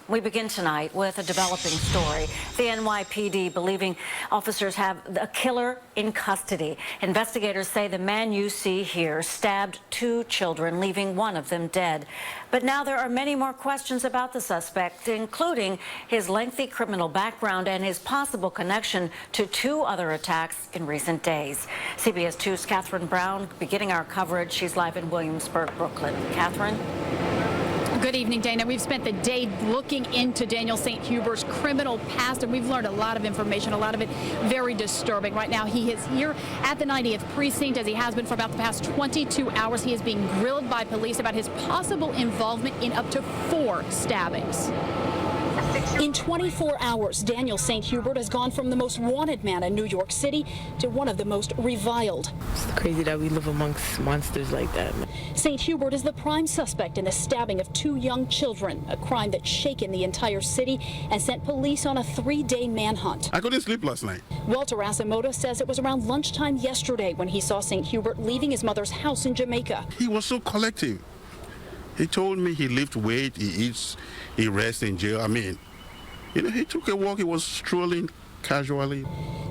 We begin tonight with a developing story. The NYPD believing officers have a killer in custody. Investigators say the man you see here stabbed 2 children, leaving one of them dead. But now there are many more questions about the suspect, including his lengthy criminal background and his possible connection to 2 other attacks in recent days. CBS 2's Catherine Brown beginning our coverage. She's live in Williamsburg, Brooklyn. Catherine? Good evening, Dana. We've spent the day looking into Daniel St. Hubert's criminal past, and we've learned a lot of information, a lot of it very disturbing. Right now, he is here at the 90th precinct, as he has been for about the past 22 hours. He is being grilled by police about his possible involvement in up to 4 stabbings. In 24 hours, Daniel St. Hubert has gone from the most wanted man in New York City to one of the most reviled. It's crazy that we live amongst monsters like that. St. Hubert is the prime suspect in the stabbing of 2 young children, a crime that's shaken the entire city and sent police on a 3-day manhunt. I couldn't sleep last night. Walter Asamoah says it was around lunchtime yesterday when he saw St. Hubert leaving his mother's house in Jamaica. He was so collective. He told me he lifts weight, he eats, he rests in jail. He took a walk, he was strolling casually.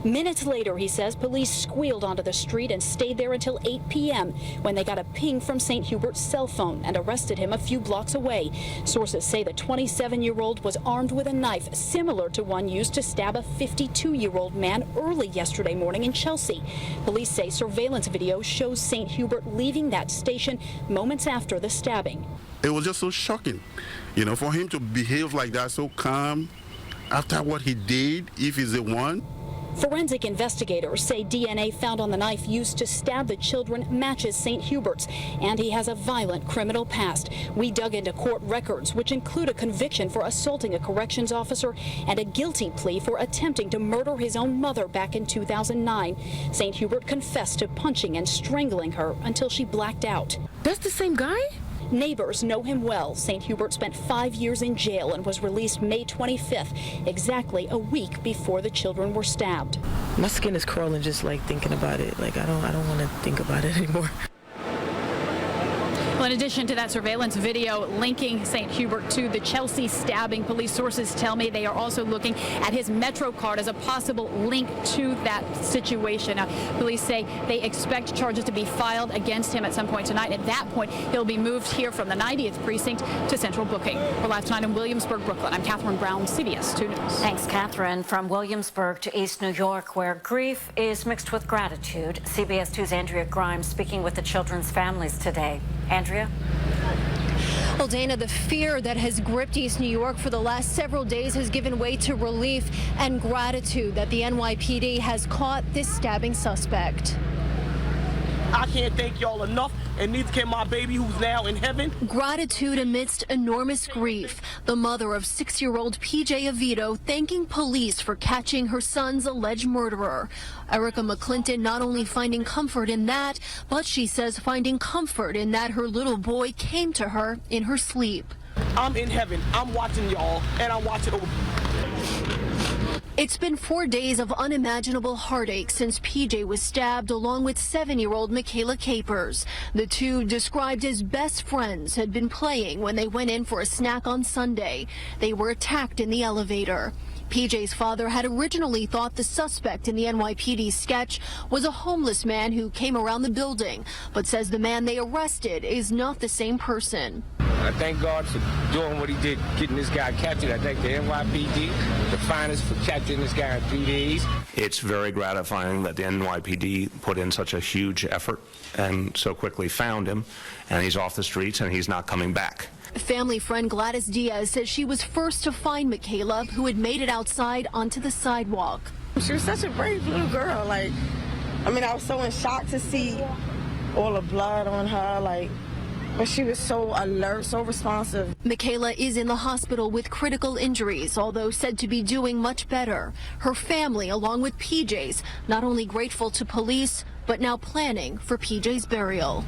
Minutes later, he says, police squealed onto the street and stayed there until 8 p.m. when they got a ping from St. Hubert's cell phone and arrested him a few blocks away. Sources say the 27-year-old was armed with a knife similar to one used to stab a 52-year-old man early yesterday morning in Chelsea. Police say surveillance video shows St. Hubert leaving that station moments after the stabbing. It was just so shocking, for him to behave like that, so calm, after what he did, if he's the one. Forensic investigators say DNA found on the knife used to stab the children matches St. Hubert's, and he has a violent criminal past. We dug into court records, which include a conviction for assaulting a corrections officer and a guilty plea for attempting to murder his own mother back in 2009. St. Hubert confessed to punching and strangling her until she blacked out. That's the same guy? Neighbors know him well. St. Hubert spent 5 years in jail and was released May 25th, exactly a week before the children were stabbed. My skin is crawling just thinking about it. I don't want to think about it anymore. Well, in addition to that surveillance video linking St. Hubert to the Chelsea stabbing, police sources tell me they are also looking at his Metro card as a possible link to that situation. Police say they expect charges to be filed against him at some point tonight. At that point, he'll be moved here from the 90th precinct to central booking. We're live tonight in Williamsburg, Brooklyn. I'm Catherine Brown, CBS 2 News. Thanks, Catherine. From Williamsburg to East New York, where grief is mixed with gratitude. CBS 2's Andrea Grymes speaking with the children's families today. Andrea? Well, Dana, the fear that has gripped East New York for the last several days has given way to relief and gratitude that the NYPD has caught this stabbing suspect. I can't thank y'all enough, and neither can my baby who's now in heaven. Gratitude amidst enormous grief. The mother of 6-year-old PJ Avito thanking police for catching her son's alleged murderer. Erica McClinton not only finding comfort in that, but she says finding comfort in that her little boy came to her in her sleep. I'm in heaven. I'm watching y'all, and I'm watching over. It's been 4 days of unimaginable heartache since PJ was stabbed along with 7-year-old Michaela Capers. The two, described as best friends, had been playing when they went in for a snack on Sunday. They were attacked in the elevator. PJ's father had originally thought the suspect in the NYPD sketch was a homeless man who came around the building, but says the man they arrested is not the same person. I thank God for doing what he did, getting this guy captured. I thank the NYPD, the finest, for capturing this guy in 3 days. It's very gratifying that the NYPD put in such a huge effort and so quickly found him, and he's off the streets and he's not coming back. Family friend Gladys Diaz says she was first to find Michaela, who had made it outside onto the sidewalk. She was such a brave little girl. I was so in shock to see all the blood on her, but she was so alert, so responsive. Michaela is in the hospital with critical injuries, although said to be doing much better. Her family, along with PJ's, not only grateful to police, but now planning for PJ's burial.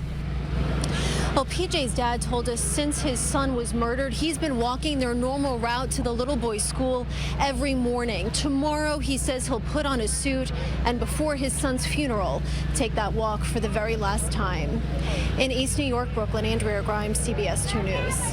Well, PJ's dad told us since his son was murdered, he's been walking their normal route to the little boy's school every morning. Tomorrow, he says he'll put on a suit and before his son's funeral, take that walk for the very last time. In East New York, Brooklyn, Andrea Grymes, CBS 2 News.